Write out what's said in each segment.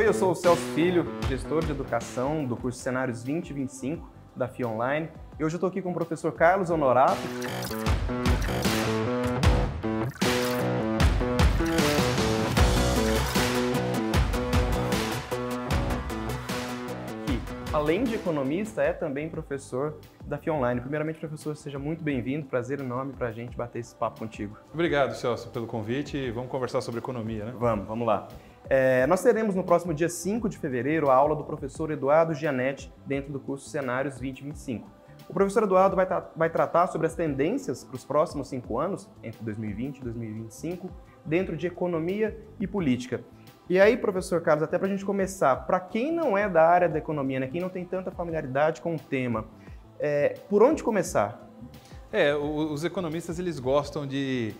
Oi, eu sou o Celso Filho, gestor de educação do curso Cenários 2025 da FIA Online. E hoje eu estou aqui com o professor Carlos Honorato. Que, além de economista, é também professor da FIA Online. Primeiramente, professor, seja muito bem-vindo. Prazer enorme para a gente bater esse papo contigo. Obrigado, Celso, pelo convite. Vamos conversar sobre economia, né? Vamos lá. Nós teremos no próximo dia 5 de fevereiro a aula do professor Eduardo Gianetti dentro do curso Cenários 2025. O professor Eduardo vai tratar sobre as tendências para os próximos 5 anos, entre 2020 e 2025, dentro de economia e política. E aí, professor Carlos, até para a gente começar, para quem não é da área da economia, né, quem não tem tanta familiaridade com o tema, por onde começar? Os economistas eles gostam de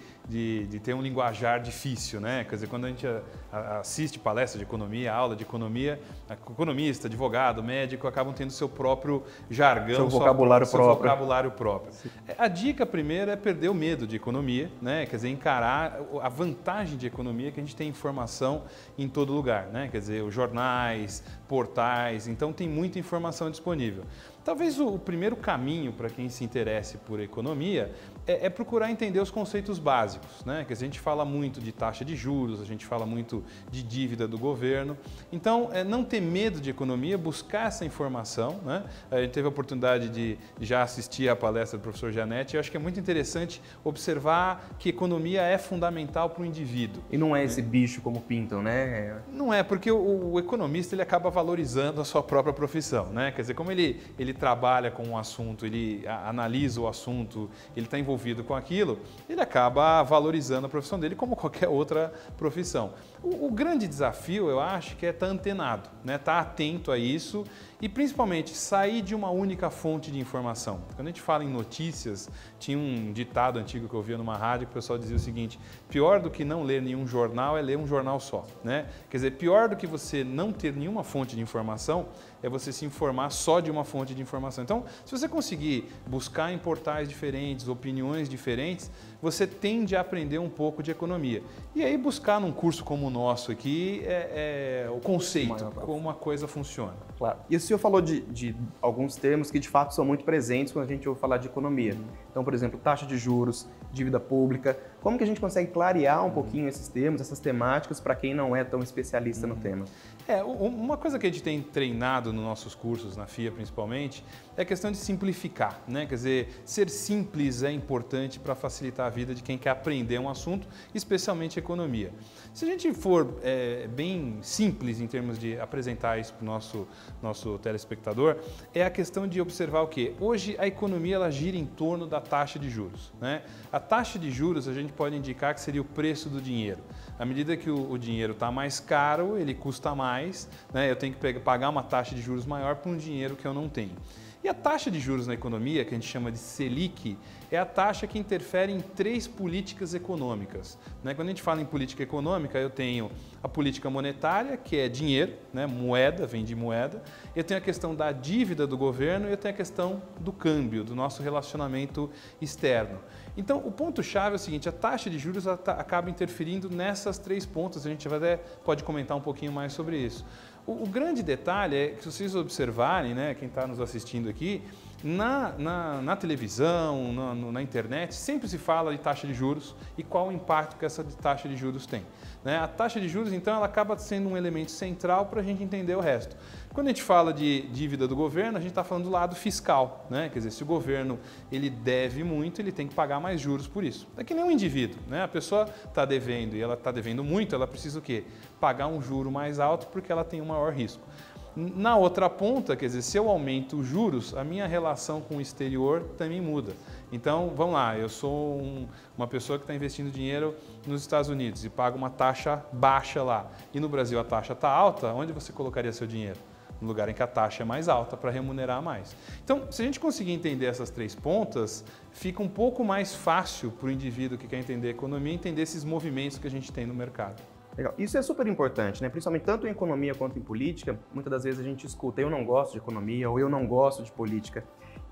ter um linguajar difícil, né? Quer dizer, quando a gente assiste palestra de economia, aula de economia, economista, advogado, médico acabam tendo seu próprio jargão, seu vocabulário próprio. A dica primeira é perder o medo de economia, né? Quer dizer, encarar a vantagem de economia que a gente tem informação em todo lugar, né? Quer dizer, os jornais, portais, então tem muita informação disponível. Talvez o primeiro caminho para quem se interesse por economia é procurar entender os conceitos básicos, né? Que a gente fala muito de taxa de juros, a gente fala muito de dívida do governo. Então, não ter medo de economia, buscar essa informação, né? A gente teve a oportunidade de já assistir à palestra do professor Gianetti e eu acho que é muito interessante observar que economia é fundamental para o indivíduo. E não é esse bicho como pintam, né? Não é, porque o economista ele acaba valorizando a sua própria profissão, né? Quer dizer, como ele trabalha com um assunto, ele analisa o assunto, ele está envolvido com aquilo, ele acaba valorizando a profissão dele como qualquer outra profissão. O grande desafio, eu acho, que é estar antenado, né? Estar atento a isso e, principalmente, sair de uma única fonte de informação. Quando a gente fala em notícias, tinha um ditado antigo que eu ouvia numa rádio que o pessoal dizia o seguinte: pior do que não ler nenhum jornal é ler um jornal só, né? Quer dizer, pior do que você não ter nenhuma fonte de informação é você se informar só de uma fonte de informação. Então, se você conseguir buscar em portais diferentes, opiniões diferentes, você tende a aprender um pouco de economia. E aí buscar num curso como o nosso aqui o conceito, como a coisa funciona. Claro. E o senhor falou de alguns termos que de fato são muito presentes quando a gente ouve falar de economia. Então, por exemplo, taxa de juros, dívida pública. Como que a gente consegue clarear um pouquinho esses termos, essas temáticas, para quem não é tão especialista no tema? Uma coisa que a gente tem treinado nos nossos cursos, na FIA principalmente, é a questão de simplificar, né? Quer dizer, ser simples é importante para facilitar a vida de quem quer aprender um assunto, especialmente economia. Se a gente for bem simples em termos de apresentar isso para o nosso telespectador, é a questão de observar o quê? Hoje a economia ela gira em torno da taxa de juros, né? A taxa de juros a gente pode indicar que seria o preço do dinheiro. À medida que o dinheiro está mais caro, ele custa mais, né? Eu tenho que pagar uma taxa de juros maior por um dinheiro que eu não tenho. E a taxa de juros na economia, que a gente chama de Selic, é a taxa que interfere em 3 políticas econômicas, né? Quando a gente fala em política econômica, eu tenho a política monetária, que é dinheiro, né? Moeda, vem de moeda. Eu tenho a questão da dívida do governo e eu tenho a questão do câmbio, do nosso relacionamento externo. Então, o ponto-chave é o seguinte: a taxa de juros acaba interferindo nessas 3 pontas. A gente até pode comentar um pouquinho mais sobre isso. O grande detalhe é que, se vocês observarem, né, quem está nos assistindo aqui, na televisão, na internet, sempre se fala de taxa de juros e qual o impacto que essa taxa de juros tem, né? A taxa de juros, então, ela acaba sendo um elemento central para a gente entender o resto. Quando a gente fala de dívida do governo, a gente está falando do lado fiscal, né? Quer dizer, se o governo ele deve muito, ele tem que pagar mais juros por isso. É que nem um indivíduo, né? A pessoa está devendo e ela está devendo muito, ela precisa o quê? Pagar um juro mais alto porque ela tem um maior risco. Na outra ponta, quer dizer, se eu aumento os juros, a minha relação com o exterior também muda. Então, vamos lá, eu sou uma pessoa que está investindo dinheiro nos Estados Unidos e paga uma taxa baixa lá. E no Brasil a taxa está alta, onde você colocaria seu dinheiro? No lugar em que a taxa é mais alta para remunerar mais. Então, se a gente conseguir entender essas 3 pontas, fica um pouco mais fácil para o indivíduo que quer entender a economia entender esses movimentos que a gente tem no mercado. Legal. Isso é super importante, né? Principalmente tanto em economia quanto em política. Muitas das vezes a gente escuta: eu não gosto de economia ou eu não gosto de política.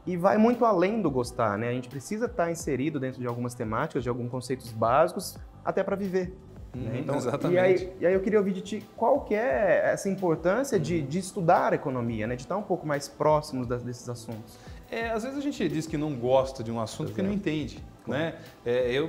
E vai muito além do gostar, né? A gente precisa estar inserido dentro de algumas temáticas, de alguns conceitos básicos, até para viver. Né? Então, exatamente. E aí eu queria ouvir de ti qual que é essa importância de estudar a economia, né? De estar um pouco mais próximos desses assuntos. Às vezes a gente diz que não gosta de um assunto porque não entende. Né?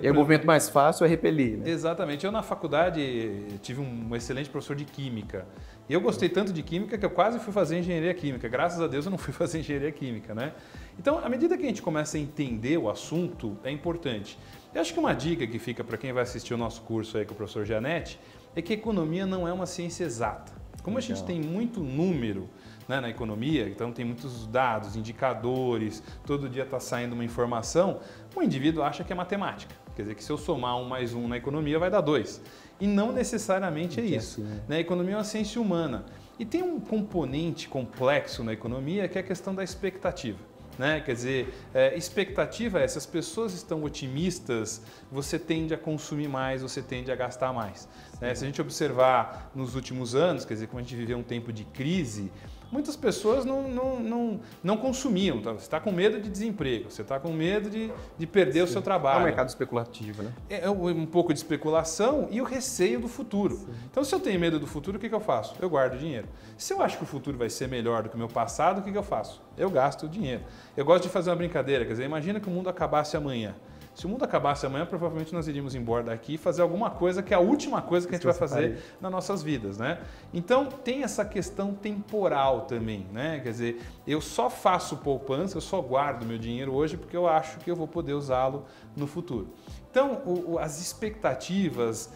E o movimento mais fácil é repelir. Né? Exatamente. Eu na faculdade tive um excelente professor de química. E eu gostei tanto de química que eu quase fui fazer engenharia química. Graças a Deus eu não fui fazer engenharia química. Né? Então, à medida que a gente começa a entender o assunto, é importante. Eu acho que uma dica que fica para quem vai assistir o nosso curso aí com o professor Gianetti é que a economia não é uma ciência exata. Como a gente tem muito número, né, na economia, então tem muitos dados, indicadores, todo dia está saindo uma informação, o indivíduo acha que é matemática. Quer dizer que se eu somar 1 mais 1 na economia vai dar 2. E não necessariamente é isso. Né? A economia é uma ciência humana. E tem um componente complexo na economia que é a questão da expectativa. Né? Quer dizer, expectativa é, se as pessoas estão otimistas, você tende a consumir mais, você tende a gastar mais. Né? Se a gente observar nos últimos anos, quer dizer, como a gente viveu um tempo de crise, muitas pessoas não consumiam. Tá? Você está com medo de desemprego, você está com medo de perder o seu trabalho. É um mercado especulativo, né? É um pouco de especulação e o receio do futuro. Sim. Então, se eu tenho medo do futuro, o que eu faço? Eu guardo dinheiro. Se eu acho que o futuro vai ser melhor do que o meu passado, o que eu faço? Eu gasto o dinheiro. Eu gosto de fazer uma brincadeira, quer dizer, imagina que o mundo acabasse amanhã. Se o mundo acabasse amanhã, provavelmente nós iríamos embora daqui e fazer alguma coisa que é a última coisa que a gente vai fazer nas nossas vidas, né? Então, tem essa questão temporal também, né? Quer dizer, eu só faço poupança, eu só guardo meu dinheiro hoje porque eu acho que eu vou poder usá-lo no futuro. Então, as expectativas,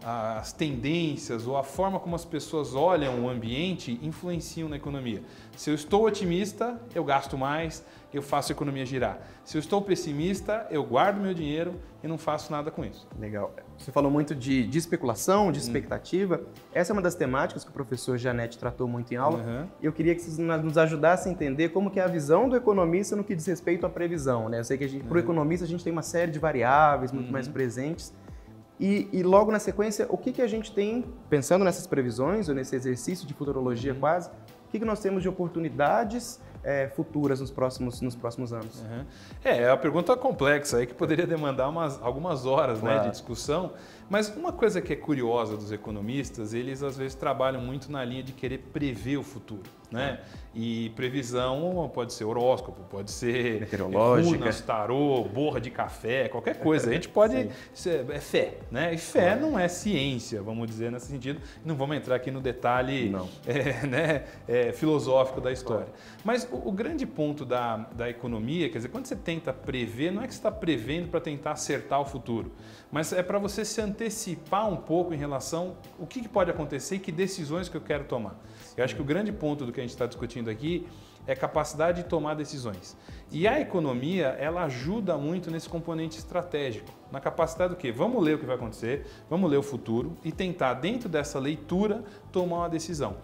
as tendências ou a forma como as pessoas olham o ambiente influenciam na economia. Se eu estou otimista, eu gasto mais, eu faço a economia girar. Se eu estou pessimista, eu guardo meu dinheiro e não faço nada com isso. Legal. Você falou muito de especulação, de expectativa. Essa é uma das temáticas que o professor Gianetti tratou muito em aula. Eu queria que vocês nos ajudassem a entender como que é a visão do economista no que diz respeito à previsão. Né? Eu sei que para o economista a gente tem uma série de variáveis muito mais presentes. E logo na sequência, o que a gente tem, pensando nessas previsões, ou nesse exercício de futurologia quase, o que nós temos de oportunidades futuras nos próximos anos? É uma pergunta complexa aí que poderia demandar algumas horas, claro, né, de discussão, mas uma coisa que é curiosa dos economistas, eles às vezes trabalham muito na linha de querer prever o futuro, né? E previsão pode ser horóscopo, pode ser runas, tarô, borra de café, qualquer coisa. A gente pode... é fé, né? E fé não é ciência, vamos dizer nesse sentido. Não vamos entrar aqui no detalhe filosófico da história. Mas o grande ponto da economia, quer dizer, quando você tenta prever, não é que você está prevendo para tentar acertar o futuro, mas é para você se antecipar um pouco em relação ao que pode acontecer e que decisões que eu quero tomar. Eu acho que o grande ponto do que a gente está discutindo aqui é a capacidade de tomar decisões. E a economia, ela ajuda muito nesse componente estratégico, na capacidade do quê? Vamos ler o que vai acontecer, vamos ler o futuro e tentar, dentro dessa leitura, tomar uma decisão.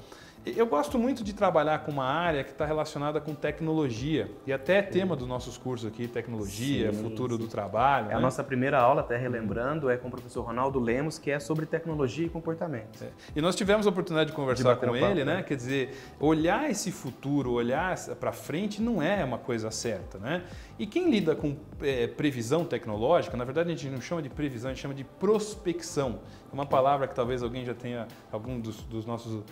Eu gosto muito de trabalhar com uma área que está relacionada com tecnologia e até tema dos nossos cursos aqui, tecnologia, futuro do trabalho. A nossa primeira aula, até relembrando, é com o professor Ronaldo Lemos, que é sobre tecnologia e comportamento. E nós tivemos a oportunidade de conversar com ele, né? Quer dizer, olhar esse futuro, olhar para frente não é uma coisa certa, né? E quem lida com previsão tecnológica, na verdade a gente não chama de previsão, a gente chama de prospecção. É uma palavra que talvez alguém já tenha, algum dos nossos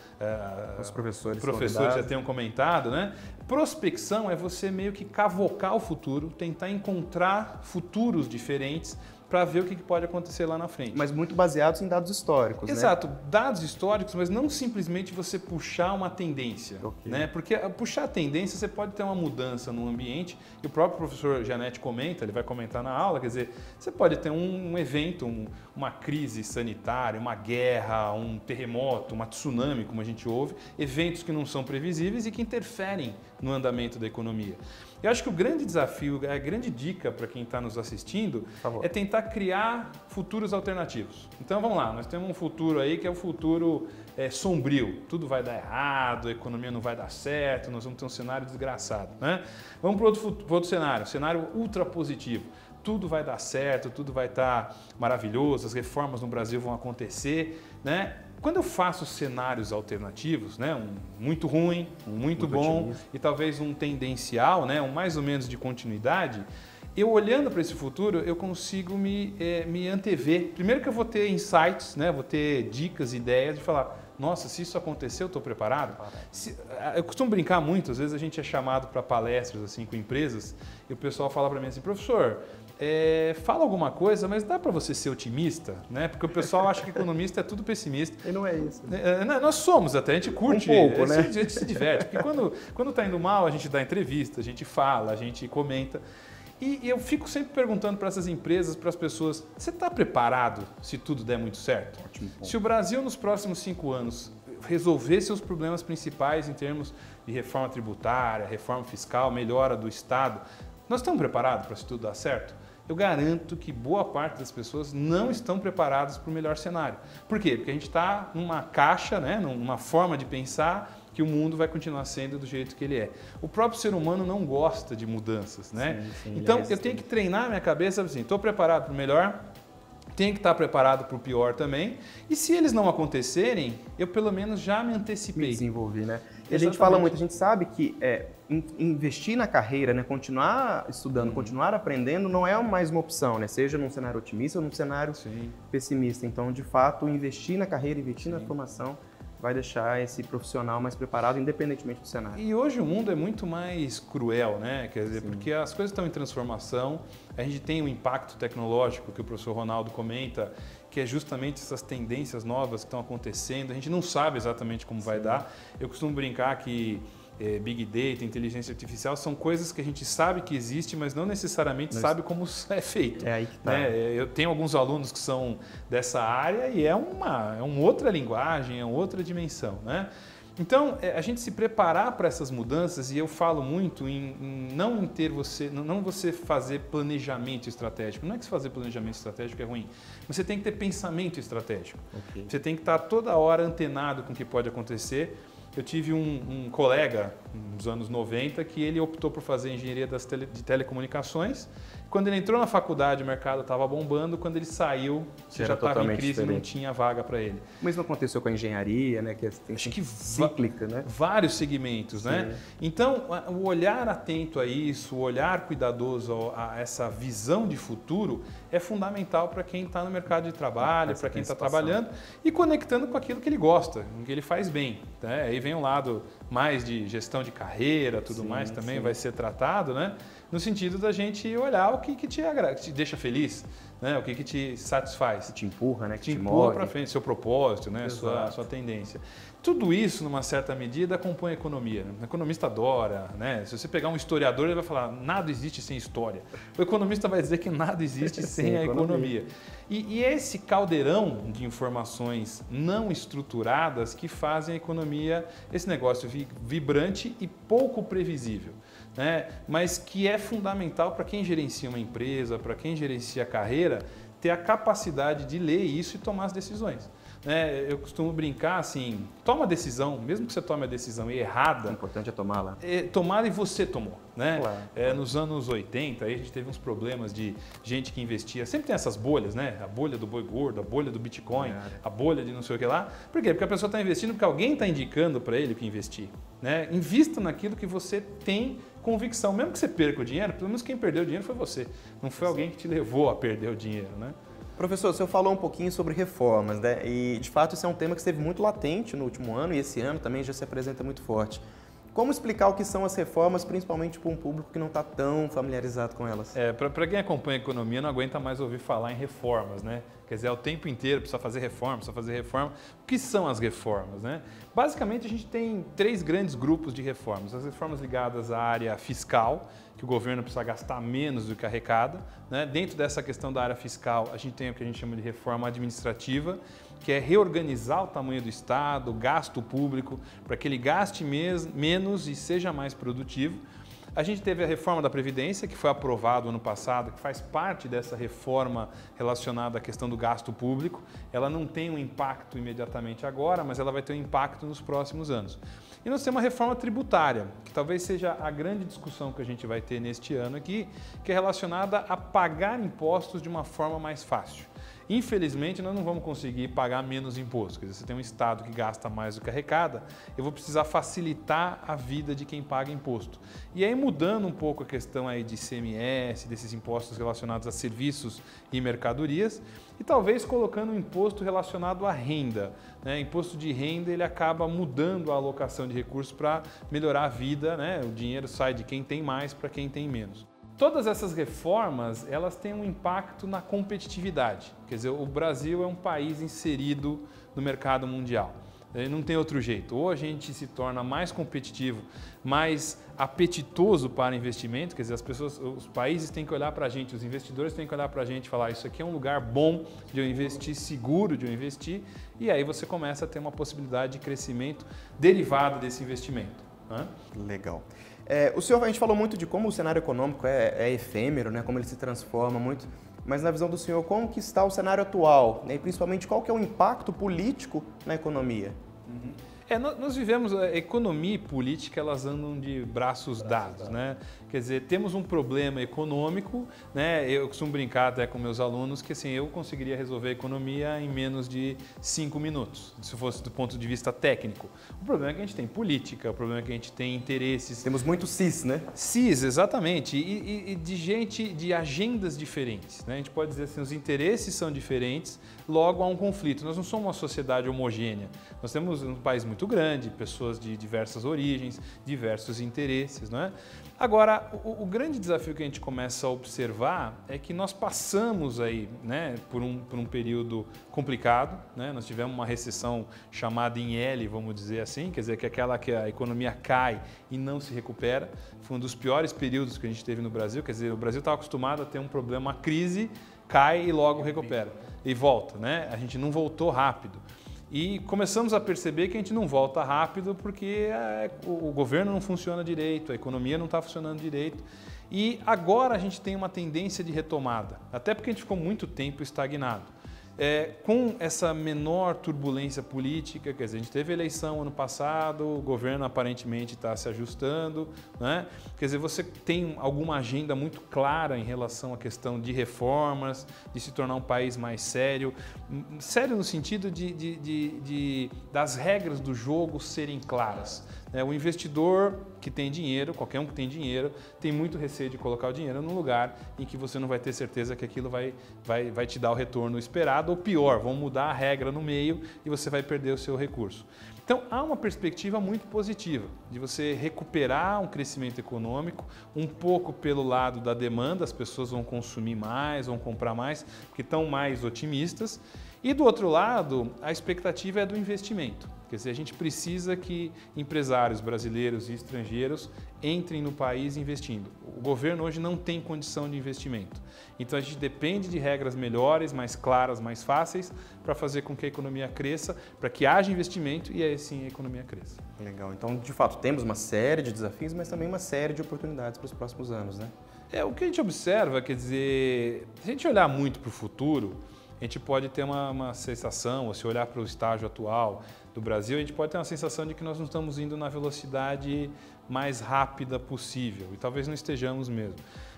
os professores já tenham comentado, né? Prospecção é você meio que cavocar o futuro, tentar encontrar futuros diferentes para ver o que pode acontecer lá na frente. Mas muito baseados em dados históricos, Exato, dados históricos, mas não simplesmente você puxar uma tendência. Né? Porque puxar a tendência, você pode ter uma mudança no ambiente, e o próprio professor Gianetti comenta, ele vai comentar na aula, quer dizer, você pode ter um evento, uma crise sanitária, uma guerra, um terremoto, uma tsunami, como a gente ouve, eventos que não são previsíveis e que interferem no andamento da economia. Eu acho que o grande desafio, a grande dica para quem está nos assistindo é tentar criar futuros alternativos. Então vamos lá, nós temos um futuro aí que é o futuro sombrio. Tudo vai dar errado, a economia não vai dar certo, nós vamos ter um cenário desgraçado, né? Vamos para outro cenário, cenário ultra positivo. Tudo vai dar certo, tudo vai estar maravilhoso, as reformas no Brasil vão acontecer, né? Quando eu faço cenários alternativos, né, um muito ruim, um muito bom e talvez um tendencial, né, um mais ou menos de continuidade, Eu olhando para esse futuro, eu consigo me antever. Primeiro que eu vou ter insights, né? Vou ter dicas, ideias de falar, nossa, se isso acontecer, eu estou preparado? Eu costumo brincar muito, às vezes a gente é chamado para palestras assim, com empresas e o pessoal fala para mim assim, professor, fala alguma coisa, mas dá para você ser otimista? Né? Porque o pessoal acha que economista é tudo pessimista. E não é isso. Nós somos até, a gente curte, pouco, né? A gente se diverte. Porque quando está indo mal, a gente dá entrevista, a gente fala, a gente comenta. E eu fico sempre perguntando para essas empresas, para as pessoas, você está preparado se tudo der muito certo? Ótimo ponto. Se o Brasil nos próximos 5 anos resolver seus problemas principais em termos de reforma tributária, reforma fiscal, melhora do Estado, nós estamos preparados para se tudo dar certo? Eu garanto que boa parte das pessoas não estão preparadas para o melhor cenário. Por quê? Porque a gente está numa caixa, né, numa forma de pensar que o mundo vai continuar sendo do jeito que ele é. O próprio ser humano não gosta de mudanças, né? Sim, então, eu tenho que treinar a minha cabeça assim, estou preparado para o melhor, tenho que estar preparado para o pior também, e se eles não acontecerem, eu pelo menos já me antecipei. Me desenvolvi, né? E Exatamente. a gente fala muito, a gente sabe que investir na carreira, né, continuar estudando, continuar aprendendo, não é mais uma opção, né? Seja num cenário otimista ou num cenário pessimista. Então, de fato, investir na carreira, investir na formação, vai deixar esse profissional mais preparado, independentemente do cenário. E hoje o mundo é muito mais cruel, né? Quer dizer, porque as coisas estão em transformação, a gente tem um impacto tecnológico que o professor Ronaldo comenta, que é justamente essas tendências novas que estão acontecendo, a gente não sabe exatamente como vai dar. Eu costumo brincar que Big Data, inteligência artificial, são coisas que a gente sabe que existe, mas não necessariamente sabe como é feito. É aí que tá. Né? Eu tenho alguns alunos que são dessa área e é uma outra linguagem, é uma outra dimensão. Né? Então, a gente se preparar para essas mudanças, e eu falo muito em não você fazer planejamento estratégico. Não é que fazer planejamento estratégico é ruim, você tem que ter pensamento estratégico. Okay. Você tem que estar toda hora antenado com o que pode acontecer. Eu tive um colega, nos anos 90, que ele optou por fazer engenharia de telecomunicações. Quando ele entrou na faculdade, o mercado estava bombando. Quando ele saiu, já estava em crise e não tinha vaga para ele. O mesmo aconteceu com a engenharia, né? Que acho que cíclica, né? Vários segmentos, né? Então, o olhar atento a isso, o olhar cuidadoso a essa visão de futuro é fundamental para quem está no mercado de trabalho, para quem está trabalhando e conectando com aquilo que ele gosta, com o que ele faz bem. Né? Aí vem um lado mais de gestão de carreira, tudo mais também vai ser tratado, né? No sentido da gente olhar o que te agrada, que te deixa feliz, né? O que te satisfaz. Que te empurra, né? Que te empurra para frente, seu propósito, né? Sua tendência. Tudo isso, numa certa medida, compõe a economia. Né? O economista adora, né? Se você pegar um historiador, ele vai falar, nada existe sem história. O economista vai dizer que nada existe sem a economia. E esse caldeirão de informações não estruturadas que fazem a economia, esse negócio vibrante e pouco previsível. Né? Mas que é fundamental para quem gerencia uma empresa, para quem gerencia a carreira, ter a capacidade de ler isso e tomar as decisões. Né? Eu costumo brincar assim, toma a decisão, mesmo que você tome a decisão errada. O importante é tomá-la. Tomada e você tomou. Né? Claro. Nos anos 80, aí a gente teve uns problemas de gente que investia. Sempre tem essas bolhas, né? A bolha do boi gordo, a bolha do Bitcoin, a bolha de não sei o que lá. Por quê? Porque a pessoa está investindo porque alguém está indicando para ele o que investir. Né? Invista naquilo que você tem convicção. Mesmo que você perca o dinheiro, pelo menos quem perdeu o dinheiro foi você. Não foi alguém que te levou a perder o dinheiro. Né? Professor, o senhor falou um pouquinho sobre reformas, né? E de fato isso é um tema que esteve muito latente no último ano e esse ano também já se apresenta muito forte. Como explicar o que são as reformas, principalmente para um público que não está tão familiarizado com elas? Para quem acompanha a economia, não aguenta mais ouvir falar em reformas, né? Quer dizer, o tempo inteiro precisa fazer reforma, precisa fazer reforma. O que são as reformas, né? Basicamente, a gente tem 3 grandes grupos de reformas. As reformas ligadas à área fiscal, que o governo precisa gastar menos do que arrecada. Né? Dentro dessa questão da área fiscal, a gente tem o que a gente chama de reforma administrativa, que é reorganizar o tamanho do Estado, o gasto público, para que ele gaste menos e seja mais produtivo. A gente teve a reforma da Previdência, que foi aprovada ano passado, que faz parte dessa reforma relacionada à questão do gasto público. Ela não tem um impacto imediatamente agora, mas ela vai ter um impacto nos próximos anos. E nós temos uma reforma tributária, que talvez seja a grande discussão que a gente vai ter neste ano aqui, que é relacionada a pagar impostos de uma forma mais fácil. Infelizmente, nós não vamos conseguir pagar menos imposto. Quer dizer, você tem um Estado que gasta mais do que arrecada, eu vou precisar facilitar a vida de quem paga imposto. E aí, mudando um pouco a questão aí de ICMS, desses impostos relacionados a serviços e mercadorias, e talvez colocando um imposto relacionado à renda. Né? Imposto de renda, ele acaba mudando a alocação de recursos para melhorar a vida, né? O dinheiro sai de quem tem mais para quem tem menos. Todas essas reformas, elas têm um impacto na competitividade. Quer dizer, o Brasil é um país inserido no mercado mundial. Não tem outro jeito. Ou a gente se torna mais competitivo, mais apetitoso para investimento, quer dizer, os países têm que olhar para a gente, os investidores têm que olhar para a gente e falar: isso aqui é um lugar bom de eu investir, seguro de eu investir, e aí você começa a ter uma possibilidade de crescimento derivado desse investimento. Né? Legal. A gente falou muito de como o cenário econômico é efêmero, né? Como ele se transforma muito, mas na visão do senhor, como que está o cenário atual, né? E principalmente qual que é o impacto político na economia? Nós vivemos, a economia e política, elas andam de braços dados, né? Quer dizer, temos um problema econômico, né? Eu costumo brincar até com meus alunos que assim, eu conseguiria resolver a economia em menos de 5 minutos, se fosse do ponto de vista técnico. O problema é que a gente tem política, o problema é que a gente tem interesses. Temos muito cis, né? Cis, exatamente, e de gente, de agendas diferentes, né? A gente pode dizer assim, os interesses são diferentes, logo há um conflito. Nós não somos uma sociedade homogênea, nós temos um país muito grande, pessoas de diversas origens, diversos interesses, não é? Agora, o grande desafio que a gente começa a observar é que nós passamos aí, né, por um período complicado, né? Nós tivemos uma recessão chamada em L, vamos dizer assim, quer dizer, que aquela que a economia cai e não se recupera. Foi um dos piores períodos que a gente teve no Brasil, quer dizer, o Brasil estava acostumado a ter um problema, uma crise, cai e logo recupera e volta, né? A gente não voltou rápido. E começamos a perceber que a gente não volta rápido porque o governo não funciona direito, a economia não está funcionando direito. E agora a gente tem uma tendência de retomada, até porque a gente ficou muito tempo estagnado. Com essa menor turbulência política, quer dizer, a gente teve eleição ano passado, o governo aparentemente está se ajustando, né? Quer dizer, você tem alguma agenda muito clara em relação à questão de reformas, de se tornar um país mais sério, sério no sentido das regras do jogo serem claras. O investidor que tem dinheiro, qualquer um que tem dinheiro, tem muito receio de colocar o dinheiro num lugar em que você não vai ter certeza que aquilo vai te dar o retorno esperado, ou pior, vão mudar a regra no meio e você vai perder o seu recurso. Então, há uma perspectiva muito positiva de você recuperar um crescimento econômico, um pouco pelo lado da demanda, as pessoas vão consumir mais, vão comprar mais, porque estão mais otimistas. E do outro lado, a expectativa é do investimento. Quer dizer, a gente precisa que empresários brasileiros e estrangeiros entrem no país investindo. O governo hoje não tem condição de investimento. Então a gente depende de regras melhores, mais claras, mais fáceis, para fazer com que a economia cresça, para que haja investimento e aí sim a economia cresça. Legal. Então, de fato, temos uma série de desafios, mas também uma série de oportunidades para os próximos anos, né? O que a gente observa, quer dizer, se a gente olhar muito para o futuro, a gente pode ter uma sensação, ou se olhar para o estágio atual do Brasil, a gente pode ter uma sensação de que nós não estamos indo na velocidade mais rápida possível, e talvez não estejamos mesmo.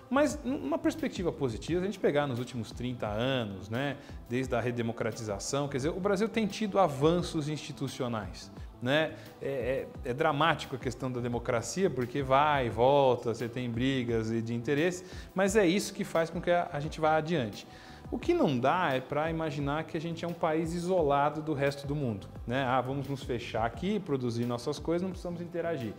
Mas, numa perspectiva positiva, se a gente pegar nos últimos 30 anos, né, desde a redemocratização, quer dizer, o Brasil tem tido avanços institucionais. Né? É dramático a questão da democracia, porque vai e volta, você tem brigas de interesse, mas é isso que faz com que a gente vá adiante. O que não dá é para imaginar que a gente é um país isolado do resto do mundo. Né? Vamos nos fechar aqui, produzir nossas coisas, não precisamos interagir.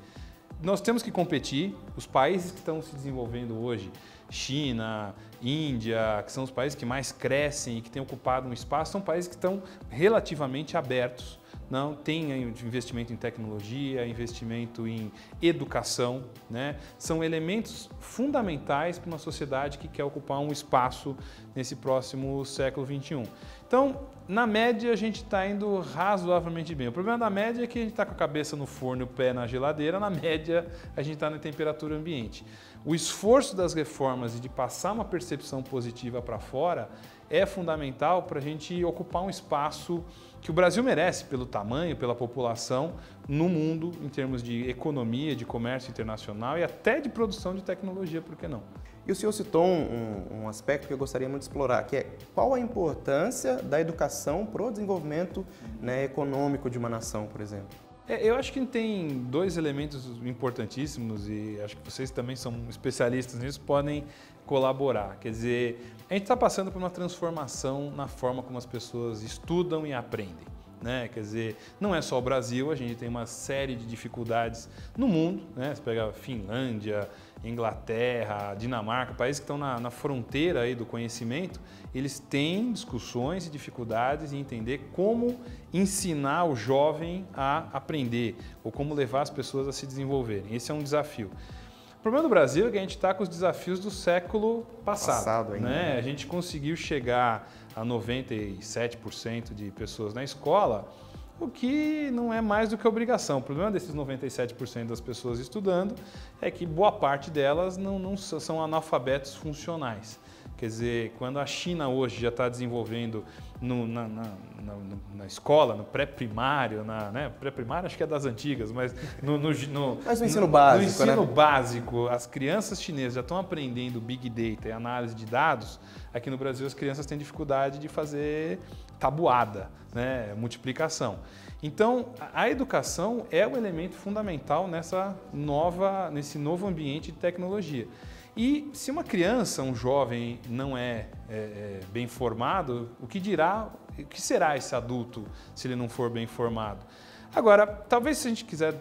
Nós temos que competir, os países que estão se desenvolvendo hoje, China, Índia, que são os países que mais crescem e que têm ocupado um espaço, são países que estão relativamente abertos. Não tem investimento em tecnologia, investimento em educação, né? São elementos fundamentais para uma sociedade que quer ocupar um espaço nesse próximo século XXI. Então, na média, a gente está indo razoavelmente bem. O problema da média é que a gente está com a cabeça no forno e o pé na geladeira, na média, a gente está na temperatura ambiente. O esforço das reformas e de passar uma percepção positiva para fora é fundamental para a gente ocupar um espaço que o Brasil merece pelo tamanho, pela população no mundo, em termos de economia, de comércio internacional e até de produção de tecnologia, por que não? E o senhor citou um aspecto que eu gostaria muito de explorar, que é qual a importância da educação para o desenvolvimento, né, econômico de uma nação, por exemplo? Eu acho que tem dois elementos importantíssimos e acho que vocês também são especialistas nisso, podem colaborar. Quer dizer, a gente está passando por uma transformação na forma como as pessoas estudam e aprendem, né? Quer dizer, não é só o Brasil, a gente tem uma série de dificuldades no mundo, né? Você pega a Finlândia, Inglaterra, Dinamarca, países que estão na fronteira aí do conhecimento, eles têm discussões e dificuldades em entender como ensinar o jovem a aprender ou como levar as pessoas a se desenvolverem. Esse é um desafio. O problema do Brasil é que a gente está com os desafios do século passado ainda, né? A gente conseguiu chegar a 97% de pessoas na escola, o que não é mais do que obrigação. O problema desses 97% das pessoas estudando é que boa parte delas não são analfabetos funcionais. Quer dizer, quando a China hoje já está desenvolvendo na escola, no pré-primário, né? Pré-primário acho que é das antigas, mas Mas no ensino básico, no ensino né? básico, as crianças chinesas já estão aprendendo Big Data e análise de dados. Aqui no Brasil as crianças têm dificuldade de fazer tabuada, né? Multiplicação. Então, a educação é o elemento fundamental nesse novo ambiente de tecnologia. E se uma criança, um jovem não é bem formado, o que será esse adulto se ele não for bem formado? Agora, talvez se a gente quiser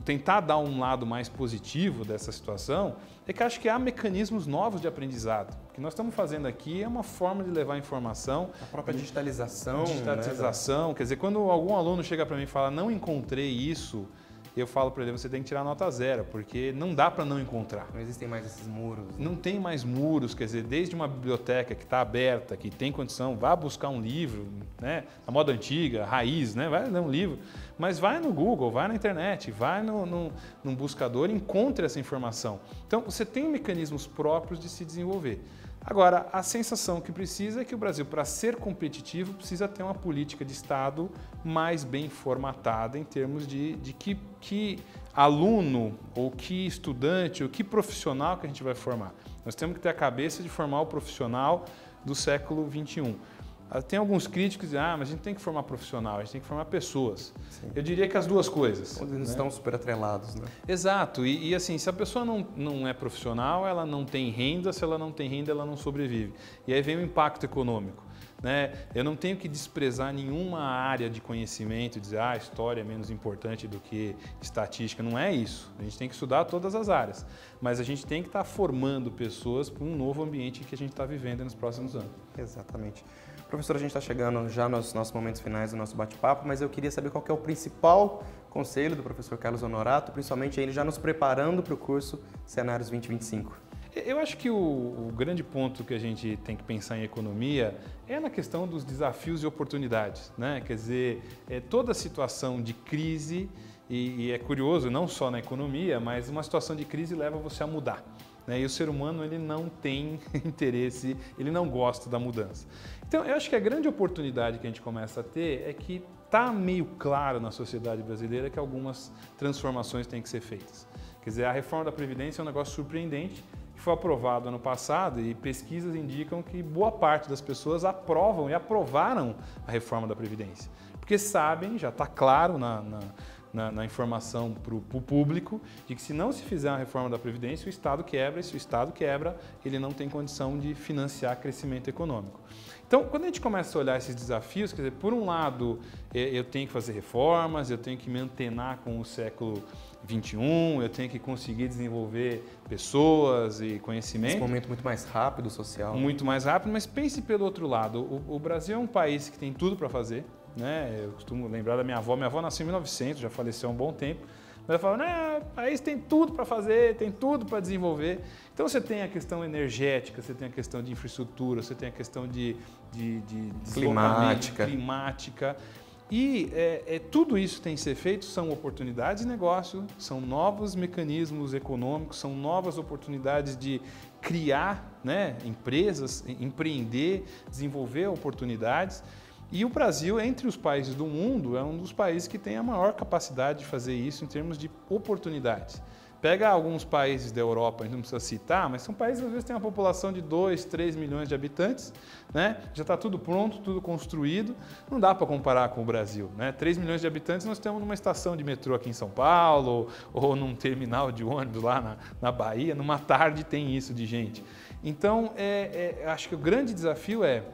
tentar dar um lado mais positivo dessa situação, é que acho que há mecanismos novos de aprendizado. O que nós estamos fazendo aqui é uma forma de levar informação. A própria digitalização. Digitalização, né? Quer dizer, quando algum aluno chega para mim e fala, não encontrei isso, eu falo para ele, você tem que tirar nota 0, porque não dá para não encontrar. Não existem mais esses muros. Né? Não tem mais muros, quer dizer, desde uma biblioteca que está aberta, que tem condição, vá buscar um livro, né, na moda antiga, raiz, né, vai ler um livro, mas vai no Google, vai na internet, vai num buscador e encontre essa informação. Então, você tem mecanismos próprios de se desenvolver. Agora, a sensação que precisa é que o Brasil, para ser competitivo, precisa ter uma política de Estado mais bem formatada em termos de que aluno, ou que estudante, ou que profissional que a gente vai formar. Nós temos que ter a cabeça de formar o profissional do século XXI. Tem alguns críticos que dizem, mas a gente tem que formar profissional, a gente tem que formar pessoas. Sim. Eu diria que as duas coisas. Eles, né, estão super atrelados, né? Exato. E assim, se a pessoa não é profissional, ela não tem renda, se ela não tem renda, ela não sobrevive. E aí vem o impacto econômico. Né? Eu não tenho que desprezar nenhuma área de conhecimento, dizer a história é menos importante do que estatística, não é isso. A gente tem que estudar todas as áreas, mas a gente tem que estar formando pessoas para um novo ambiente que a gente está vivendo nos próximos anos. Exatamente. Professor, a gente está chegando já nos nossos momentos finais do nosso bate-papo, mas eu queria saber qual que é o principal conselho do professor Carlos Honorato, principalmente ele já nos preparando para o curso Cenários 2025. Eu acho que o grande ponto que a gente tem que pensar em economia é na questão dos desafios e oportunidades, né? Quer dizer, toda situação de crise, e é curioso, não só na economia, mas uma situação de crise leva você a mudar. Né? E o ser humano ele não tem interesse, ele não gosta da mudança. Então, eu acho que a grande oportunidade que a gente começa a ter é que está meio claro na sociedade brasileira que algumas transformações têm que ser feitas. Quer dizer, a reforma da Previdência é um negócio surpreendente, que foi aprovado ano passado e pesquisas indicam que boa parte das pessoas aprovam e aprovaram a reforma da Previdência. Porque sabem, já está claro na informação para o público, de que se não se fizer a reforma da Previdência, o Estado quebra, e se o Estado quebra, ele não tem condição de financiar crescimento econômico. Então, quando a gente começa a olhar esses desafios, quer dizer, por um lado, eu tenho que fazer reformas, eu tenho que me antenar com o século XXI, eu tenho que conseguir desenvolver pessoas e conhecimento. Esse momento muito mais rápido, social. Muito mais rápido, mas pense pelo outro lado. O Brasil é um país que tem tudo para fazer, né? Eu costumo lembrar da minha avó nasceu em 1900, já faleceu há um bom tempo. Mas ela fala, né, o país tem tudo para fazer, tem tudo para desenvolver. Então você tem a questão energética, você tem a questão de infraestrutura, você tem a questão de climática. E tudo isso tem que ser feito, são oportunidades de negócio, são novos mecanismos econômicos, são novas oportunidades de criar, né, empresas, empreender, desenvolver oportunidades. E o Brasil, entre os países do mundo, é um dos países que tem a maior capacidade de fazer isso em termos de oportunidades. pega alguns países da Europa, a gente não precisa citar, mas são países que às vezes têm uma população de 2, 3 milhões de habitantes, né? Já está tudo pronto, tudo construído, não dá para comparar com o Brasil, né? 3 milhões de habitantes nós temos numa estação de metrô aqui em São Paulo, ou num terminal de ônibus lá na Bahia, numa tarde tem isso de gente. Então, acho que o grande desafio é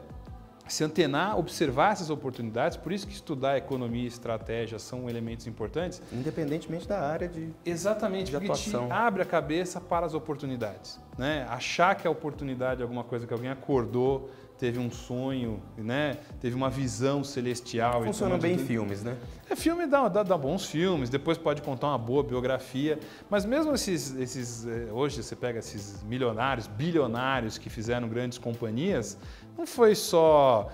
se antenar, observar essas oportunidades, por isso que estudar economia e estratégia são elementos importantes. Independentemente da área de Exatamente, de porque atuação. te abre a cabeça para as oportunidades. Né? Achar que a oportunidade é alguma coisa que alguém acordou, teve um sonho, né? Teve uma visão celestial. Funcionam bem em filmes, né? Filme dá bons filmes, depois pode contar uma boa biografia, mas mesmo hoje você pega esses milionários, bilionários que fizeram grandes companhias, não foi só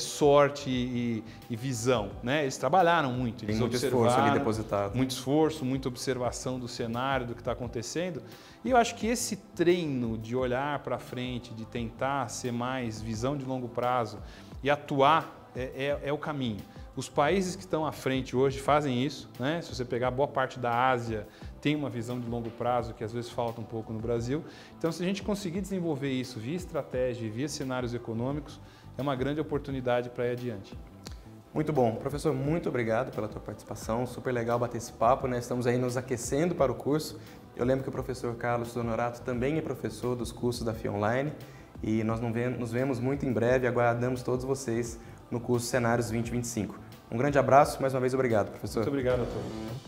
sorte e visão, né? Eles trabalharam muito, eles Tem muito observaram, esforço ali depositado. muito esforço, muita observação do cenário, do que está acontecendo. E eu acho que esse treino de olhar para frente, de tentar ser mais visão de longo prazo e atuar é o caminho. Os países que estão à frente hoje fazem isso, né? Se você pegar boa parte da Ásia, tem uma visão de longo prazo que às vezes falta um pouco no Brasil. Então, se a gente conseguir desenvolver isso via estratégia e via cenários econômicos, é uma grande oportunidade para ir adiante. Muito bom. Professor, muito obrigado pela tua participação. Super legal bater esse papo, né? Estamos aí nos aquecendo para o curso. Eu lembro que o professor Carlos Honorato também é professor dos cursos da FIA Online e nós nos vemos muito em breve. Aguardamos todos vocês no curso Cenários 2025. Um grande abraço, mais uma vez obrigado, professor. Muito obrigado a todos.